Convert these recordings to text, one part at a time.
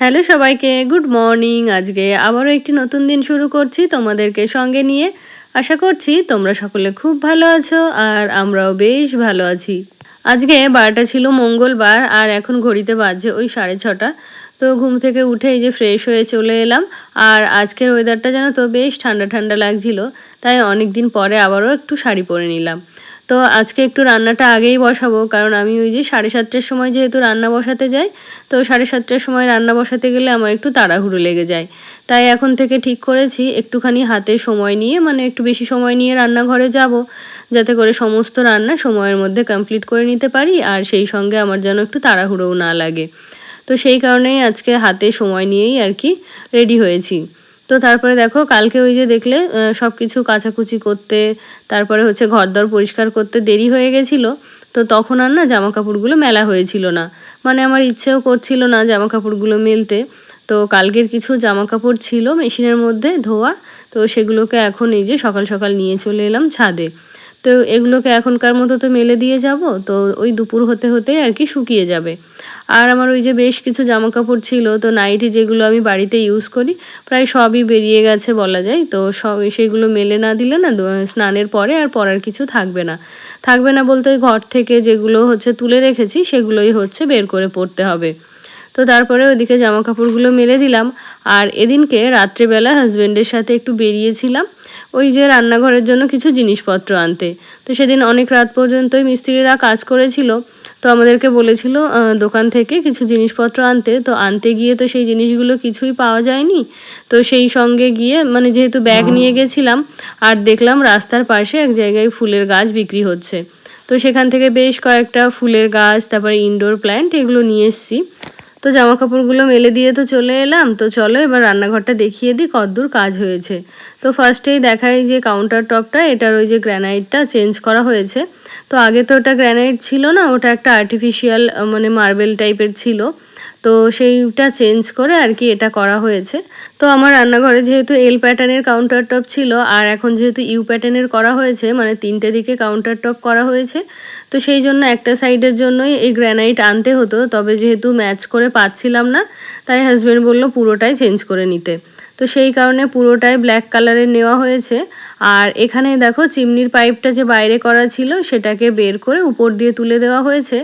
Hello সবাইকে, good morning. আজকে আবারও একটি নতুন দিন শুরু করছি তোমাদেরকে সঙ্গে নিয়ে। আশা করছি তোমরা সকলে খুব ভালো আছো আর আমরাও বেশ ভালো আছি। আজকে বারটা ছিল মঙ্গলবার আর এখন ঘড়িতে বাজছে ওই 6:30। তো ঘুম থেকে উঠে এই যে ফ্রেশ হয়ে চলে এলাম। আর আজকের ওয়েদারটা জানো তো বেশ ঠান্ডা ঠান্ডা লাগছিল, তাই অনেক দিন পরে আবারও একটু শাড়ি পরে নিলাম। তো আজকে একটু রান্নাটা আগেই বসাবো, কারণ আমি ওই যে 7:30টার সময় যেহেতু রান্না বসাতে যাই, তো 7:30টার সময় রান্না বসাতে গেলে আমার একটু তাড়াহুড়ো লেগে যায়। তাই এখন থেকে ঠিক করেছি একটুখানি হাতে সময় নিয়ে, মানে একটু বেশি সময় নিয়ে রান্নাঘরে যাব, যাতে করে সমস্ত রান্না সময়ের মধ্যে কমপ্লিট করে নিতে পারি আর সেই সঙ্গে আমার যেন একটু তাড়াহুড়োও না লাগে। তো সেই কারণেই আজকে হাতে সময় নিয়েই আর কি রেডি হয়েছি। তো তারপরে দেখো কালকে ওই যে দেখলে সব কিছু কাচাকুচি করতে, তারপরে হচ্ছে ঘরদর পরিষ্কার করতে দেরি হয়ে গেছিলো। তো তখন আর না জামা কাপড়গুলো মেলা হয়েছিল না, মানে আমার ইচ্ছেও করছিল না জামা কাপড়গুলো মেলতে। তো কালকের কিছু জামা কাপড় ছিল মেশিনের মধ্যে ধোয়া, তো সেগুলোকে এখন এই যে সকাল সকাল নিয়ে চলে এলাম ছাদে। তো এগুলোকে এখনকার মতো তো মেলে দিয়ে যাব, তো ওই দুপুর হতে হতে আর কি শুকিয়ে যাবে। আর আমার ওই যে বেশ কিছু জামা কাপড় ছিল, তো নাইটি যেগুলো আমি বাড়িতে ইউজ করি প্রায় সবই বেরিয়ে গেছে বলা যায়। তো সব সেগুলো মেলে না দিলে না স্নানের পরে আর পরার কিছু থাকবে না। থাকবে না বলতে ওই ঘর থেকে যেগুলো হচ্ছে তুলে রেখেছি সেগুলোই হচ্ছে বের করে পরতে হবে। তো তারপরে ওদিকে জামা কাপড়গুলো মেলে দিলাম। আর এদিনকে রাত্রেবেলা হাজবেন্ডের সাথে একটু বেরিয়েছিলাম ওই যে রান্নাঘরের জন্য কিছু জিনিসপত্র আনতে। তো সেদিন অনেক রাত পর্যন্তই মিস্ত্রিরা কাজ করেছিল। তো আমাদেরকে বলেছিল দোকান থেকে কিছু জিনিসপত্র আনতে। তো আনতে গিয়ে তো সেই জিনিসগুলো কিছুই পাওয়া যায়নি। তো সেই সঙ্গে গিয়ে মানে যেহেতু ব্যাগ নিয়ে গেছিলাম, আর দেখলাম রাস্তার পাশে এক জায়গায় ফুলের গাছ বিক্রি হচ্ছে। তো সেখান থেকে বেশ কয়েকটা ফুলের গাছ, তারপরে ইনডোর প্ল্যান্ট এগুলো নিয়ে এসেছি। তো জামা কাপড়গুলো মেলে দিয়ে তো চলে এলাম। তো চলো এবার রান্নাঘরটা দেখিয়ে দিই কতদূর কাজ হয়েছে। তো ফার্স্টেই দেখাই যে কাউন্টার টপটা, এটার ওই যে গ্র্যানাইটটা চেঞ্জ করা হয়েছে। তো আগে তো ওটা গ্র্যানাইট ছিল না, ওটা একটা আর্টিফিশিয়াল মানে মার্বেল টাইপের ছিল। তো সেইটা চেঞ্জ করে আর কি এটা করা হয়েছে। তো আমার রান্নাঘরে যেহেতু এল প্যাটার্নের কাউন্টার টপ ছিল, আর এখন যেহেতু ইউ প্যাটার্নের করা হয়েছে, মানে 3টে দিকে কাউন্টার টপ করা হয়েছে, তো সেই জন্য একটা সাইডের জন্যই এই গ্র্যানাইট আনতে হতো। তবে যেহেতু ম্যাচ করে পাচ্ছিলাম না, তাই হাজব্যান্ড বলল পুরোটাই চেঞ্জ করে নিতে। তো সেই কারণে পুরোটাই ব্ল্যাক কালারের নেওয়া হয়েছে। আর এখানে দেখো চিমনির পাইপটা যে বাইরে করা ছিল সেটাকে বের করে উপর দিয়ে তুলে দেওয়া হয়েছে,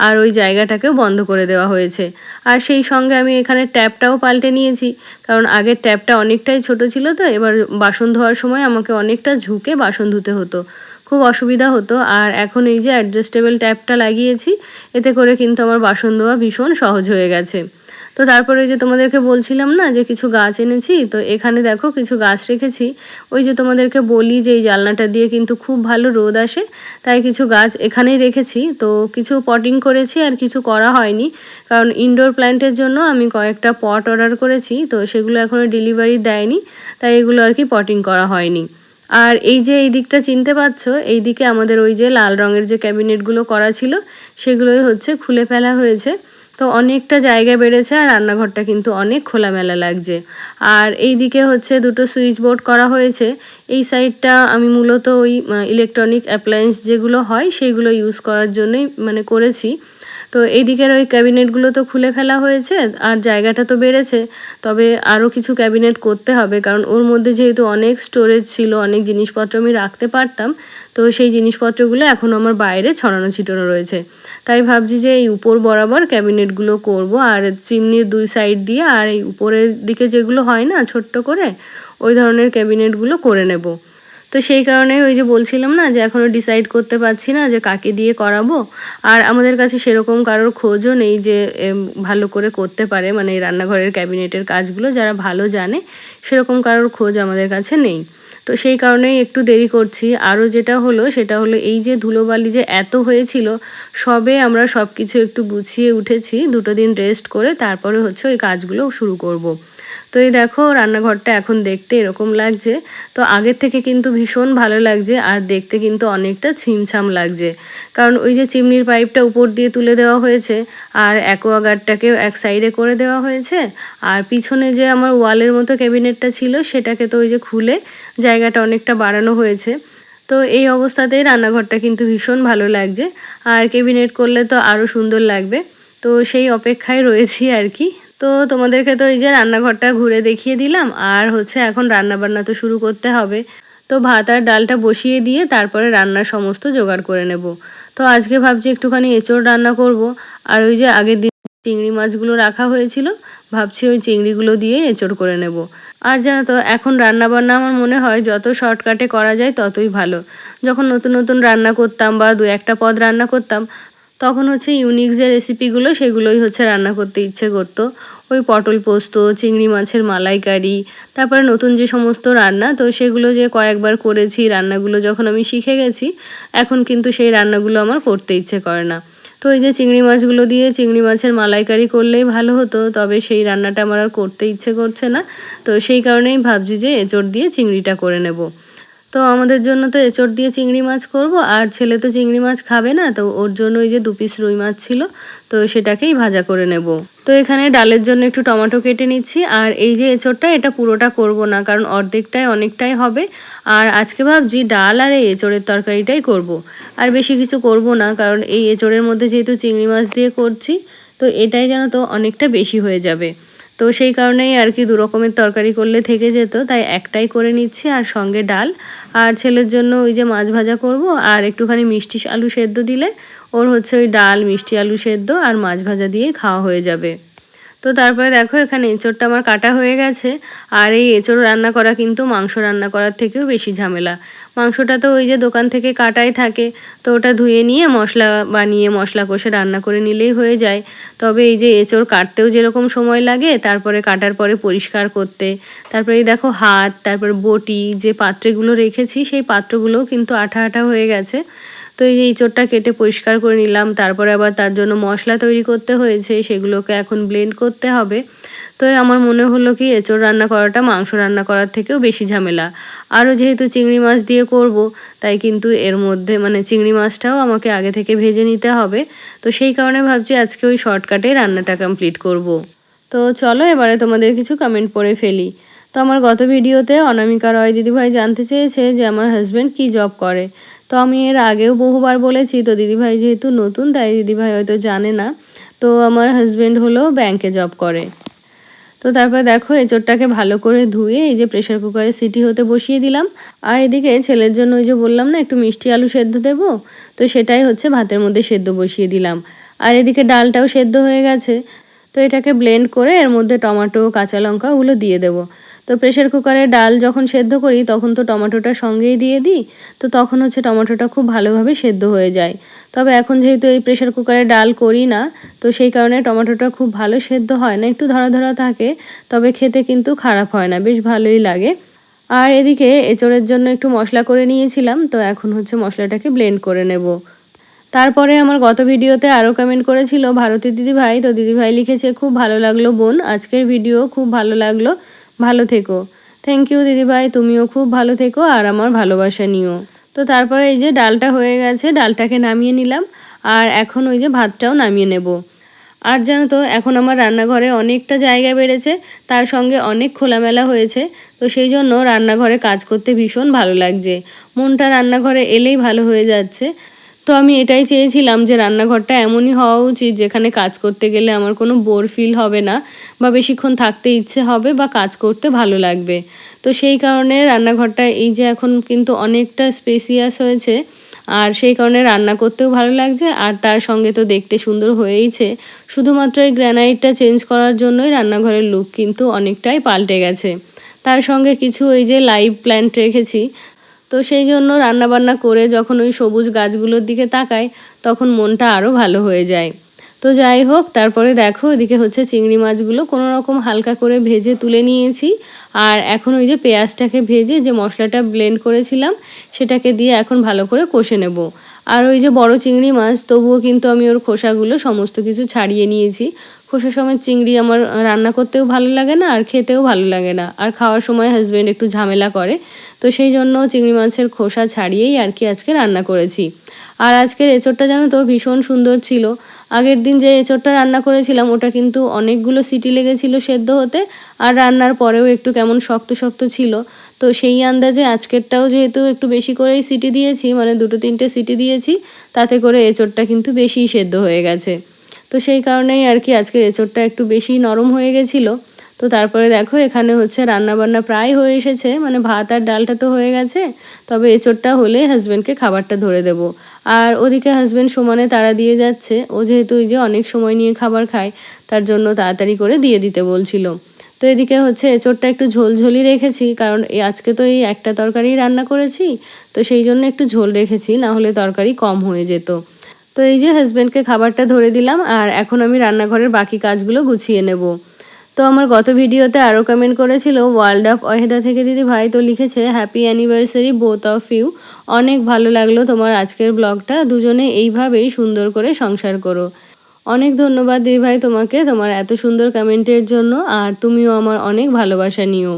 আর ওই জায়গাটাকেও বন্ধ করে দেওয়া হয়েছে। আর সেই সঙ্গে আমি এখানে ট্যাপটাও পাল্টে নিয়েছি, কারণ আগের ট্যাপটা অনেকটাই ছোট ছিল। তো এবার বাসন ধোয়ার সময় আমাকে অনেকটা ঝুঁকে বাসন ধুতে হতো, খুব অসুবিধা হতো। আর এখন এই যে অ্যাডজাস্টেবল ট্যাপটা লাগিয়েছি, এতে করে কিন্তু আমার বাসন ধোয়া ভীষণ সহজ হয়ে গেছে। তো তারপরে ওই যে তোমাদেরকে বলছিলাম না যে কিছু গাছ এনেছি, তো এখানে দেখো কিছু গাছ রেখেছি। ওই যে তোমাদেরকে বলি যে এই জানলাটা দিয়ে কিন্তু খুব ভালো রোদ আসে, তাই কিছু গাছ এখানেই রেখেছি। তো কিছু পটিং করেছি আর কিছু করা হয়নি, কারণ ইনডোর প্ল্যান্টের জন্য আমি কয়েকটা পট অর্ডার করেছি, তো সেগুলো এখনও ডেলিভারি দেয়নি, তাই এগুলো আর কি পটিং করা হয়নি। আর এই যে এই দিকটা চিনতে পারছো, এই দিকে আমাদের ওই যে লাল রঙের যে ক্যাবিনেটগুলো করা ছিল সেগুলোই হচ্ছে খুলে ফেলা হয়েছে। তো অনেকটা জায়গা বেড়েছে আর রান্নাঘরটা কিন্তু অনেক খোলামেলা লাগছে। আর এই দিকে হচ্ছে দুটো সুইচ বোর্ড করা হয়েছে। এই সাইডটা আমি মূলত ওই ইলেকট্রনিক অ্যাপ্লায়েন্স যেগুলো হয় সেইগুলো ইউজ করার জন্যই মানে করেছি। তো এই দিকের ওই ক্যাবিনেটগুলো তো খুলে ফেলা হয়েছে, আর জায়গাটা তো বেড়েছে। তবে আরও কিছু ক্যাবিনেট করতে হবে, কারণ ওর মধ্যে যেহেতু অনেক স্টোরেজ ছিল, অনেক জিনিসপত্র আমি রাখতে পারতাম। তো সেই জিনিসপত্রগুলো এখনও আমার বাইরে ছড়ানো ছিটানো রয়েছে। তাই ভাবছি যে এই উপর বরাবর ক্যাবিনেটগুলো করব, আর চিমনির 2 সাইড দিয়ে আর এই উপরের দিকে যেগুলো হয় না ছোট্ট করে, ওই ধরনের ক্যাবিনেটগুলো করে নেব। তো সেই কারণে ওই যে বলছিলাম না যে এখনও ডিসাইড করতে পারছি না যে কাকে দিয়ে করাবো। আর আমাদের কাছে সেরকম কারোর খোঁজও নেই যে ভালো করে করতে পারে, মানে এই রান্নাঘরের ক্যাবিনেটের কাজগুলো যারা ভালো জানে, সেরকম কারোর খোঁজ আমাদের কাছে নেই। তো সেই কারণেই একটু দেরি করছি। আরও যেটা হলো সেটা হলো এই যে ধুলোবালি যে এত হয়েছিল, সবে আমরা সব কিছু একটু গুছিয়ে উঠেছি 2 দিন রেস্ট করে, তারপরে হচ্ছে ওই কাজগুলো শুরু করব। তো এই দেখো রান্নাঘরটা এখন দেখতে এরকম লাগছে। তো আগের থেকে কিন্তু ভীষণ ভালো লাগছে, আর দেখতে কিন্তু অনেকটা ছিমছাম লাগছে, কারণ ওই যে চিমনির পাইপটা উপর দিয়ে তুলে দেওয়া হয়েছে, আর অ্যাকোয়াগার্ডটাকেও এক সাইডে করে দেওয়া হয়েছে। আর পিছনে যে আমার ওয়ালের মতো ক্যাবিনেটটা ছিল সেটাকে তো ওই যে খুলে জায়গাটা অনেকটা বাড়ানো হয়েছে। তো এই অবস্থাতেই রান্নাঘরটা কিন্তু ভীষণ ভালো লাগছে, আর ক্যাবিনেট করলে তো আরও সুন্দর লাগবে। তো সেই অপেক্ষায় রয়েছি আর কি। তো তোমাদেরকে তো এই যে রান্নাঘরটা ঘুরে দেখিয়ে দিলাম, আর হচ্ছে এখন রান্নাবান্না তো শুরু করতে হবে। তো ভাত আর ডালটা বসিয়ে দিয়ে তারপরে রান্নার সমস্ত জোগাড় করে নেব। তো আজকে ভাবছি একটুখানি এঁচোড় রান্না করব, আর ওই যে আগের দিন চিংড়ি মাছগুলো রাখা হয়েছিল, ভাবছি ওই চিংড়িগুলো দিয়ে এঁচোড় করে নেব। আর জানো তো এখন রান্নাবান্না আমার মনে হয় যত শর্টকাটে করা যায় ততই ভালো। যখন নতুন নতুন রান্না করতাম বা দু একটা পদ রান্না করতাম, তখন হচ্ছে ইউনিক যে রেসিপিগুলো সেগুলোই হচ্ছে রান্না করতে ইচ্ছে করতো। ওই পটল পোস্ত, চিংড়ি মাছের মালাইকারি, তারপরে নতুন যে সমস্ত রান্না, তো সেগুলো যে কয়েকবার করেছি, রান্নাগুলো যখন আমি শিখে গেছি, এখন কিন্তু সেই রান্নাগুলো আমার করতে ইচ্ছে করে না। তো এই যে চিংড়ি মাছগুলো দিয়ে চিংড়ি মাছের মালাইকারি করলেই ভালো হতো, তবে সেই রান্নাটা আমার আর করতে ইচ্ছে করছে না। তো সেই কারণেই ভাবছি যে এঁচোড় দিয়ে চিংড়িটা করে নেব। তো আমাদের জন্য তো এঁচোড় দিয়ে চিংড়ি মাছ করব, আর ছেলে তো চিংড়ি মাছ খাবে না, তো ওর জন্য ওই যে 2 পিস রুই মাছ ছিল, তো সেটাকেই ভাজা করে নেব। তো এখানে ডালের জন্য একটু টমেটো কেটে নিচ্ছি, আর এই যে এঁচোড়টা এটা পুরোটা করব না, কারণ অর্ধেকটাই অনেকটাই হবে। আর আজকে ভাবছি ডাল আর এই এঁচোড়ের তরকারিটাই করব, আর বেশি কিছু করব না, কারণ এই এঁচোড়ের মধ্যে যেহেতু চিংড়ি মাছ দিয়ে করছি, তো এটাই যেন তো অনেকটা বেশি হয়ে যাবে। তো সেই কারণেই আর কি 2 রকমের তরকারি করলে থেকে যেত, তাই একটাই করে নিচ্ছি, আর সঙ্গে ডাল। আর ছেলের জন্য ওই যে মাছ ভাজা করব, আর একটুখানি মিষ্টি আলু সেদ্ধ দিলে ওর হচ্ছে ওই ডাল, মিষ্টি আলু সেদ্ধ আর মাছ ভাজা দিয়েই খাওয়া হয়ে যাবে। তো তারপরে দেখো এখানে এঁচোড়টা আমার কাটা হয়ে গেছে। আর এই এঁচোড় রান্না করা কিন্তু মাংস রান্না করার থেকেও বেশি ঝামেলা। মাংসটা তো ওই যে দোকান থেকে কাটাই থাকে, তো ওটা ধুয়ে নিয়ে মশলা বানিয়ে মশলা কষে রান্না করে নিলেই হয়ে যায়। তবে এই যে এঁচোড় কাটতেও যেরকম সময় লাগে, তারপরে কাটার পরে পরিষ্কার করতে, তারপরে এই দেখো হাত, তারপরে বটি, যে পাত্রগুলো রেখেছি সেই পাত্রগুলোও কিন্তু আঠা আঠা হয়ে গেছে। তো এই যে এঁচোড়টা কেটে পরিষ্কার করে নিলাম, তারপরে আবার তার জন্য মশলা তৈরি করতে হয়েছে, সেগুলোকে এখন ব্লেন্ড করতে হবে। তো আমার মনে হলো কি এঁচোড় রান্না করাটা মাংস রান্না করার থেকেও বেশি ঝামেলা। আরও যেহেতু চিংড়ি মাছ দিয়ে করব, তাই কিন্তু এর মধ্যে মানে চিংড়ি মাছটাও আমাকে আগে থেকে ভেজে নিতে হবে। তো সেই কারণে ভাবছি আজকে ওই শর্টকাটে রান্নাটা কমপ্লিট করব। তো চলো এবারে তোমাদের কিছু কমেন্ট পড়ে ফেলি। তো আমার গত ভিডিওতে অনামিকা রয় দিদিভাই জানতে চেয়েছে যে আমার হাজব্যান্ড কি জব করে। তো আমি এর আগেও বহুবার বলেছি, তো দিদিভাই যেহেতু নতুন তাই দিদিভাই হয়তো জানে না। তো আমার হাজব্যান্ড হলো ব্যাংকে জব করে। তো তারপর দেখো এঁচোড়টাকে ভালো করে ধুয়ে এই যে প্রেশার কুকারে সিটি হতে বসিয়ে দিলাম। আর এদিকে ছেলের জন্য ওই যে বললাম না একটু মিষ্টি আলু সেদ্ধ দেবো, তো সেটাই হচ্ছে ভাতের মধ্যে সেদ্ধ বসিয়ে দিলাম। আর এদিকে ডালটাও সেদ্ধ হয়ে গেছে। তো এটাকে ব্লেন্ড করে এর মধ্যে টমেটো, কাঁচা লঙ্কা ওগুলো দিয়ে দেবো। তো প্রেশার কুকারে ডাল যখন সেদ্ধ করি তখন তো টমেটোটা সঙ্গেই দিয়ে দিই, তো তখন হচ্ছে টমেটোটা খুব ভালোভাবে সেদ্ধ হয়ে যায়। তবে এখন যেহেতু এই প্রেশার কুকারে ডাল করি না, তো সেই কারণে টমেটোটা খুব ভালো সেদ্ধ হয় না, একটু ধরা ধরা থাকে। তবে খেতে কিন্তু খারাপ হয় না, বেশ ভালোই লাগে। আর এদিকে এঁচোড়ের জন্য একটু মশলা করে নিয়েছিলাম, তো এখন হচ্ছে মশলাটাকে ব্লেন্ড করে নেব। তারপরে আমার গত ভিডিওতে আরও কমেন্ট করেছিল ভারতী দিদিভাই, তো দিদিভাই লিখেছে খুব ভালো লাগলো বোন, আজকের ভিডিও খুব ভালো লাগলো, ভালো থেকো। থ্যাংক ইউ দিদিভাই, তুমিও খুব ভালো থেকো আর আমার ভালোবাসা নিও। তো তারপরে এই যে ডালটা হয়ে গেছে, ডালটাকে নামিয়ে নিলাম, আর এখন ওই যে ভাতটাও নামিয়ে নেব। আর জানো তো এখন আমার রান্নাঘরে অনেকটা জায়গা বেড়েছে, তার সঙ্গে অনেক খোলামেলা হয়েছে। তো সেই জন্য রান্নাঘরে কাজ করতে ভীষণ ভালো লাগছে, মনটা রান্নাঘরে এলেই ভালো হয়ে যাচ্ছে। তো আমি এটাই চেয়েছিলাম যে রান্নাঘরটা এমনই হওয়া উচিত যেখানে কাজ করতে গেলে আমার কোনো বোর ফিল হবে না, বা বেশিক্ষণ থাকতে ইচ্ছে হবে বা কাজ করতে ভালো লাগবে। তো সেই কারণে রান্নাঘরটা এই যে এখন কিন্তু অনেকটা স্পেসিয়াস হয়েছে, আর সেই কারণে রান্না করতেও ভালো লাগছে, আর তার সঙ্গে তো দেখতে সুন্দর হয়েইছে। শুধুমাত্র এই গ্র্যানাইটটা চেঞ্জ করার জন্যই রান্নাঘরের লুক কিন্তু অনেকটাই পাল্টে গেছে। তার সঙ্গে কিছু ওই যে লাইভ প্ল্যান্ট রেখেছি, তো সেই জন্য রান্নাবান্না করে যখন ওই সবুজ গাছগুলোর দিকে তাকাই, তখন মনটা আরও ভালো হয়ে যায়। তো যাই হোক, তারপরে দেখো এদিকে হচ্ছে চিংড়ি মাছগুলো কোনো রকম হালকা করে ভেজে তুলে নিয়েছি। আর এখন ওই যে পেঁয়াজটাকে ভেজে যে মশলাটা ব্লেন্ড করেছিলাম সেটাকে দিয়ে এখন ভালো করে কষে নেব। আর ওই যে বড় চিংড়ি মাছ, তবুও কিন্তু আমি ওর খোসাগুলো সমস্ত কিছু ছাড়িয়ে নিয়েছি। খোসা সমেত চিংড়ি আমার রান্না করতেও ভালো লাগে না, আর খেতেও ভালো লাগে না, আর খাওয়ার সময় হাজব্যান্ড একটু ঝামেলা করে। তো সেই জন্য চিংড়ি মাছের খোসা ছাড়িয়েই আর কি আজকে রান্না করেছি। আর আজকের এঁচোড়টা জানো তো ভীষণ সুন্দর ছিল। আগের দিন যে এঁচোড়টা রান্না করেছিলাম ওটা কিন্তু অনেকগুলো সিটি লেগেছিল সেদ্ধ হতে, আর রান্নার পরেও একটু কেমন শক্ত শক্ত ছিল। তো সেই আন্দাজে আজকেরটাও যেহেতু একটু বেশি করেই সিটি দিয়েছি, মানে 2-3টে সিটি দিয়েছি, তাতে করে এঁচোড়টা কিন্তু বেশিই সেদ্ধ হয়ে গেছে। তো সেই কারণেই আর কি আজকে এঁচোড়টা একটু বেশি নরম হয়ে গেছিলো। তো তারপরে দেখো এখানে হচ্ছে রান্নাবান্না প্রায় হয়ে এসেছে, মানে ভাত আর ডালটা তো হয়ে গেছে, তবে এঁচোড়টা হলে হাজব্যান্ডকে খাবারটা ধরে দেবো। আর ওদিকে হাজব্যান্ড সমানে তাড়া দিয়ে যাচ্ছে, ও যেহেতু এই যে অনেক সময় নিয়ে খাবার খায় তার জন্য তাড়াতাড়ি করে দিয়ে দিতে বলছিল। তো এদিকে হচ্ছে এঁচোড়টা একটু ঝোলঝোলই রেখেছি, কারণ আজকে তো এই একটা তরকারি রান্না করেছি, তো সেই জন্য একটু ঝোল রেখেছি, না হলে তরকারি কম হয়ে যেত। তো এই যে হাজব্যান্ডকে খাবারটা ধরে দিলাম, আর এখন আমি রান্নাঘরের বাকি কাজগুলো গুছিয়ে নেব। তো আমার গত ভিডিওতে আরও কমেন্ট করেছিল ওয়ার্ল্ড অফ অহেদা থেকে দিদি ভাই, তো লিখেছে happy anniversary both of you. অনেক ভালো লাগলো তোমার আজকের ব্লগটা, দুজনে এইভাবেই সুন্দর করে সংসার করো। অনেক ধন্যবাদ দিদি ভাই তোমাকে তোমার এত সুন্দর কমেন্টের জন্য, আর তুমিও আমার অনেক ভালোবাসা নিও।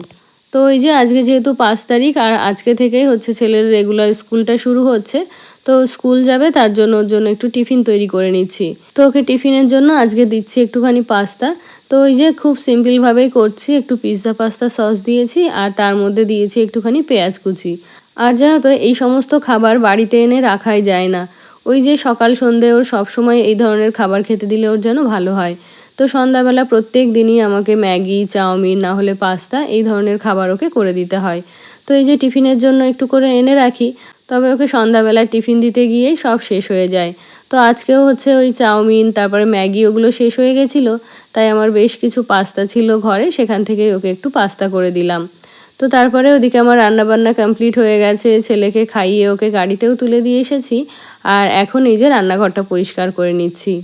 তো এই যে আজকে যেহেতু 5 তারিখ, আর আজকে থেকেই হচ্ছে ছেলের রেগুলার স্কুলটা শুরু হচ্ছে, তো স্কুল যাবে তার জন্য ওর জন্য একটু টিফিন তৈরি করে নিচ্ছি। তো ওকে টিফিনের জন্য আজকে দিচ্ছি একটুখানি পাস্তা। তো ওই যে খুব সিম্পলভাবেই করছি, একটু পিৎজা পাস্তা সস দিয়েছি আর তার মধ্যে দিয়েছি একটুখানি পেঁয়াজ কুচি। আর জানো তো এই সমস্ত খাবার বাড়িতে এনে রাখাই যায় না, ওই যে সকাল সন্ধে ওর সবসময় এই ধরনের খাবার খেতে দিলে ওর যেন ভালো হয়। তো সন্ধ্যাবেলা প্রত্যেক দিনই আমাকে ম্যাগি, চাউমিন না হলে পাস্তা এই ধরনের খাবার ওকে করে দিতে হয়। তো এই যে টিফিনের জন্য একটু করে এনে রাখি, তবে ওকে সন্ধ্যাবেলা টিফিন দিতে গিয়েই সব শেষ হয়ে যায়। তো আজকেও হচ্ছে ওই চাউমিন তারপরে ম্যাগি ওগুলো শেষ হয়ে গেছিলো, তাই আমার বেশ কিছু পাস্তা ছিল ঘরে, সেখান থেকেই ওকে একটু পাস্তা করে দিলাম। তো তারপরে ওদিকে আমার রান্নাবান্না কমপ্লিট হয়ে গেছে, ছেলেকে খাইয়ে ওকে গাড়িতেও তুলে দিয়ে এসেছি, আর এখন এই যে রান্নাঘরটা পরিষ্কার করে নিচ্ছি।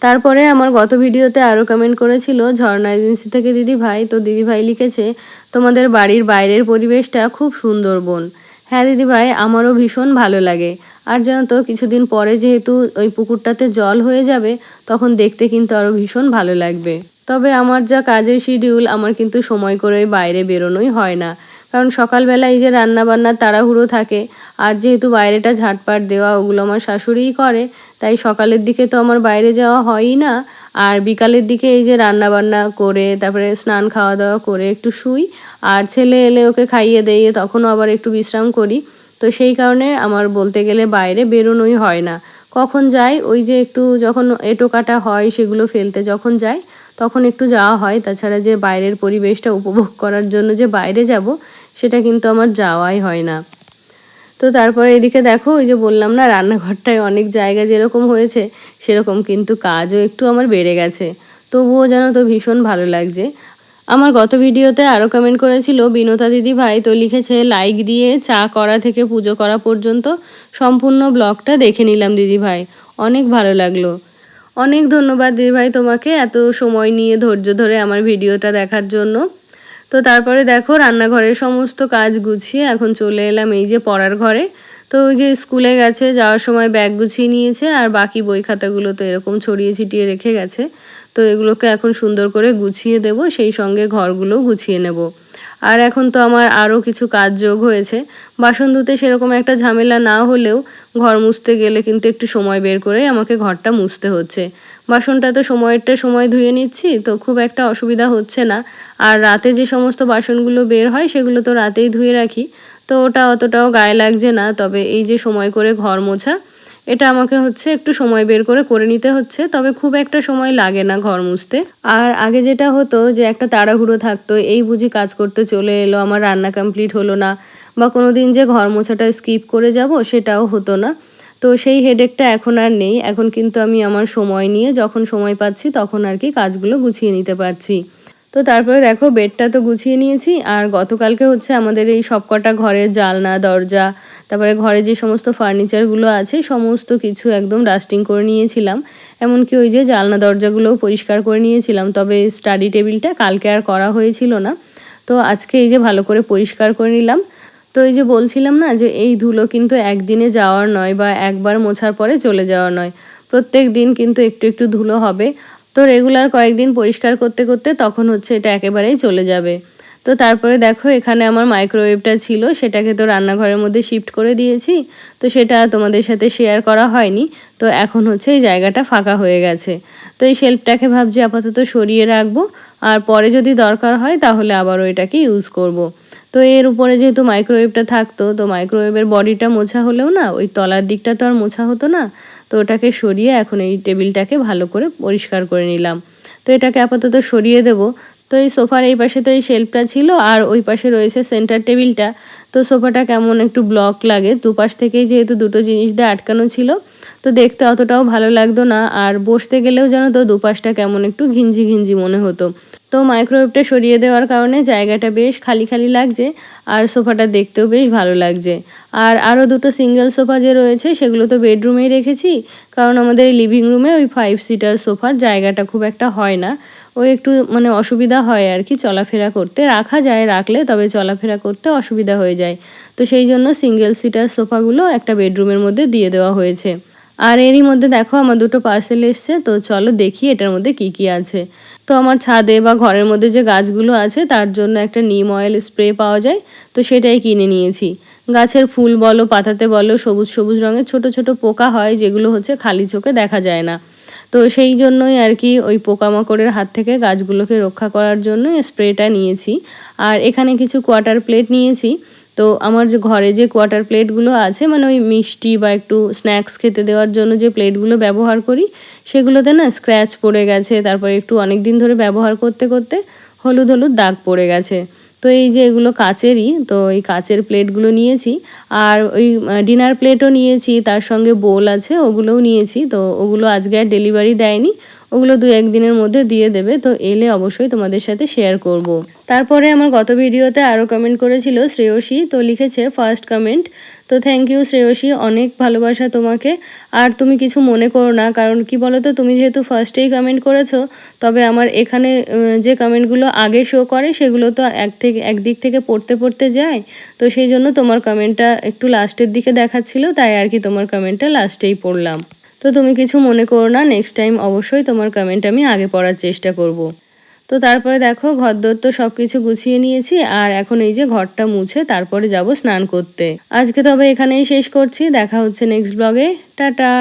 তারপরে আমার গত ভিডিওতে আরও কমেন্ট করেছিল ঝর্ণা এজেন্সি থেকে দিদি ভাই, তো দিদি ভাই লিখেছে তোমাদের বাড়ির বাইরের পরিবেশটা খুব সুন্দর বোন। হ্যাঁ দিদি ভাই, আমারও ভীষণ ভালো লাগে। আর জানো তো কিছুদিন পরে যেহেতু ওই পুকুরটাতে জল হয়ে যাবে, তখন দেখতে কিন্তু আরও ভীষণ ভালো লাগবে। তবে আমার যা কাজের শিডিউল, আমার কিন্তু সময় করে বাইরে বেরোনোই হয় না, কারণ সকালবেলা এই যে রান্নাবান্নার তাড়াহুড়ো থাকে, আর যেহেতু বাইরেটা ঝাঁটপাট দেওয়া ওগুলো আমার শাশুড়িই করে, তাই সকালের দিকে তো আমার বাইরে যাওয়া হয়ই না। আর বিকালের দিকে এই যে রান্নাবান্না করে তারপরে স্নান খাওয়া দাওয়া করে একটু শুই, আর ছেলে এলে ওকে খাইয়ে দিয়ে তখনও আবার একটু বিশ্রাম করি। তো সেই কারণে আমার বলতে গেলে বাইরে বেরোনোই হয় না। কখন যাই ওই যে একটু যখন এঁটো কাটা হয় সেগুলো ফেলতে যখন যাই তখন একটু যাওয়া হয়, তাছাড়া যে বাইরের পরিবেশটা উপভোগ করার জন্য যে বাইরে যাব সেটা কিন্তু আমার যাওয়াই হয় না। তো তারপরে এদিকে দেখো ওই যে বললাম না রান্নাঘরটায় অনেক জায়গা যেরকম হয়েছে, সেরকম কিন্তু কাজও একটু আমার বেড়ে গেছে। তবুও যেন তো ভীষণ ভালো লাগছে। আমার গত ভিডিওতে আরও কমেন্ট করেছিল বিনোতা দিদি ভাই, তো লিখেছে লাইক দিয়ে চা করা থেকে পুজো করা পর্যন্ত সম্পূর্ণ ব্লগটা দেখে নিলাম দিদি ভাই, অনেক ভালো লাগলো। অনেক ধন্যবাদ দিদি ভাই তোমাকে এত সময় নিয়ে ধৈর্য ধরে আমার ভিডিওটা দেখার জন্য। তো তারপরে দেখো রান্নাঘরের সমস্ত কাজ গুছিয়ে এখন চলে এলাম এই যে পড়ার ঘরে। তো ওই যে স্কুলে গেছে যাওয়ার সময় ব্যাগ গুছিয়ে নিয়েছে, আর বাকি বই খাতাগুলো তো এরকম ছড়িয়ে ছিটিয়ে রেখে গেছে। তো এগুলোকে এখন সুন্দর করে গুছিয়ে দেব, সেই সঙ্গে ঘরগুলো গুছিয়ে নেব। আর এখন তো আমার আরও কিছু কাজ যোগ হয়েছে। বাসন ধুতে সেরকম একটা ঝামেলা না হলেও ঘর মুছতে গেলে কিন্তু একটু সময় বের করে আমাকে ঘরটা মুছতে হচ্ছে। বাসনটা তো সময় ধুয়ে নিচ্ছি, তো খুব একটা অসুবিধা হচ্ছে না। আর রাতে যে সমস্ত বাসনগুলো বের হয় সেগুলো তো রাতেই ধুয়ে রাখি, তো ওটা অতটাও গায়ে লাগছে না। তবে এই যে সময় করে ঘর মোছা, এটা আমাকে হচ্ছে একটু সময় বের করে করে নিতে হচ্ছে, তবে খুব একটা সময় লাগে না ঘর মুছতে। আর আগে যেটা হতো যে একটা তাড়াহুড়ো থাকতো, এই বুঝি কাজ করতে চলে এলো আমার রান্না কমপ্লিট হলো না, বা কোনো দিন যে ঘর মোছাটা স্কিপ করে যাব সেটাও হতো না। তো সেই হেডেকটা এখন আর নেই, এখন কিন্তু আমি আমার সময় নিয়ে যখন সময় পাচ্ছি তখন আর কি কাজগুলো গুছিয়ে নিতে পারছি। তো তারপরে দেখো বেডটা তো গুছিয়ে নিয়েছি, আর গতকালকে হচ্ছে আমাদের এই সবকটা ঘরের জানলা দরজা তারপরে ঘরে যে সমস্ত ফার্নিচারগুলো আছে সমস্ত কিছু একদম ডাস্টিং করে নিয়েছিলাম। এমনকি ওই যে জানলা দরজাগুলোও পরিষ্কার করে নিয়েছিলাম, তবে স্টাডি টেবিলটা কালকে আর করা হয়েছিল না। তো আজকে এই যে ভালো করে পরিষ্কার করে নিলাম। তো এই যে বলছিলাম না যে এই ধুলো কিন্তু একদিনে যাওয়ার নয়, বা একবার মোছার পরে চলে যাওয়ার নয়, প্রত্যেক দিন কিন্তু একটু একটু ধুলো হবে। তো রেগুলার কয়েকদিন পরিষ্কার করতে করতে তখন হচ্ছে এটা একেবারেই চলে যাবে। তো তারপরে দেখো এখানে আমার মাইক্রোওয়েভটা ছিল, সেটাকে তো রান্নাঘরের মধ্যে শিফট করে দিয়েছি। তো সেটা তোমাদের সাথে শেয়ার করা হয়নি। তো এখন হচ্ছে এই জায়গাটা ফাঁকা হয়ে গেছে। তো এই শেলফটাকে ভাবছি আপাতত সরিয়ে রাখবো, আর পরে যদি দরকার হয় তাহলে আবারও এটাকে ইউজ করব। তো এর উপরে যেহেতু মাইক্রোওয়েভটা থাকতো, তো মাইক্রোওয়েভের বডিটা মোছা হলেও না ওই তলার দিকটা তো আর মোছা হতো না। তো ওটাকে সরিয়ে এখন এই টেবিলটাকে ভালো করে পরিষ্কার করে নিলাম। তো এটাকে আপাতত সরিয়ে দেবো। তো এই সোফার এই পাশে তো এই শেলফটা ছিল, আর ওই পাশে রয়েছে সেন্টার টেবিলটা। তো সোফাটা কেমন একটু ব্লক লাগে, দুপাশ থেকেই যেহেতু দুটো জিনিস দিয়ে আটকানো ছিল, তো দেখতে অতটাও ভালো লাগতো না, আর বসতে গেলেও যেন তো দুপাশটা কেমন একটু ঘিঞ্জি ঘিঞ্জি মনে হতো। তো মাইক্রোওয়েভটা সরিয়ে দেওয়ার কারণে জায়গাটা বেশ খালি খালি লাগছে, আর সোফাটা দেখতেও বেশ ভালো লাগছে। আর আরও দুটো সিঙ্গেল সোফা যে রয়েছে সেগুলো তো বেডরুমেই রেখেছি, কারণ আমাদের এই লিভিং রুমে ওই 5 সিটার সোফার জায়গাটা খুব একটা হয় না। ওই একটু মানে অসুবিধা হয় আর কি চলাফেরা করতে, রাখা যায় রাখলে, তবে চলাফেরা করতে অসুবিধা হয়ে যায়। তো সেই জন্য সিঙ্গেল সিটার সোফাগুলো একটা বেডরুমের মধ্যে দিয়ে দেওয়া হয়েছে। আর এরই মধ্যে দেখো আমার দুটো পার্সেল এসছে, তো চলো দেখি এটার মধ্যে কি কি আছে। তো আমার ছাদে বা ঘরের মধ্যে যে গাছগুলো আছে তার জন্য একটা নিম অয়েল স্প্রে পাওয়া যায়, তো সেটাই কিনে নিয়েছি। গাছের ফুল বলো পাতাতে বলো সবুজ সবুজ রঙের ছোট ছোট পোকা হয়, যেগুলো হচ্ছে খালি চোখে দেখা যায় না। তো সেই জন্যই আর কি ওই পোকামাকড়ের হাত থেকে গাছগুলোকে রক্ষা করার জন্য স্প্রেটা নিয়েছি। আর এখানে কিছু কোয়াটার প্লেট নিয়েছি। তো আমার যে ঘরে যে কোয়াটার প্লেটগুলো আছে, মানে ওই মিষ্টি বা একটু স্ন্যাক্স খেতে দেওয়ার জন্য যে প্লেটগুলো ব্যবহার করি, সেগুলোতে না স্ক্র্যাচ পড়ে গেছে, তারপর একটু অনেক দিন ধরে ব্যবহার করতে করতে হলুদ হলুদ দাগ পড়ে গেছে। তো এই যে এগুলো কাচেরই, তো এই কাচের প্লেটগুলো নিয়েছি। আর ওই ডিনার প্লেটও নিয়েছি, তার সঙ্গে বোল আছে ওগুলোও নিয়েছি। তো ওগুলো আজকে আর ডেলিভারি দেয়নি, ওগুলো 2-1 দিনের মধ্যে দিয়ে দেবে। তো এলে অবশ্যই তোমাদের সাথে শেয়ার করব। তারপরে আমার গত ভিডিওতে আরও কমেন্ট করেছিল শ্রেয়সী, তো লিখেছে ফার্স্ট কমেন্ট। তো থ্যাংক ইউ শ্রেয়সী, অনেক ভালোবাসা তোমাকে। আর তুমি কিছু মনে করো না, কারণ কি বলো তো, তুমি যেহেতু ফার্স্টেই কমেন্ট করেছো, তবে আমার এখানে যে কমেন্টগুলো আগে শো করে সেগুলো তো একদিক থেকে পড়তে পড়তে যায়। তো সেই জন্য তোমার কমেন্টটা একটু লাস্টের দিকে দেখাচ্ছিল, তাই আর কি তোমার কমেন্টটা লাস্টেই পড়লাম। তো তুমি কিছু মনে করো না, নেক্সট টাইম অবশ্যই তোমার কমেন্ট আমি আগে পড়ার চেষ্টা করব। তো তারপরে দেখো ঘরদোর তো সব কিছু গুছিয়ে নিয়েছি, আর এখন এই যে ঘরটা মুছে তারপরে যাব স্নান করতে। আজকে তবে এখানেই শেষ করছি, দেখা হচ্ছে নেক্সট ব্লগে। টাটা।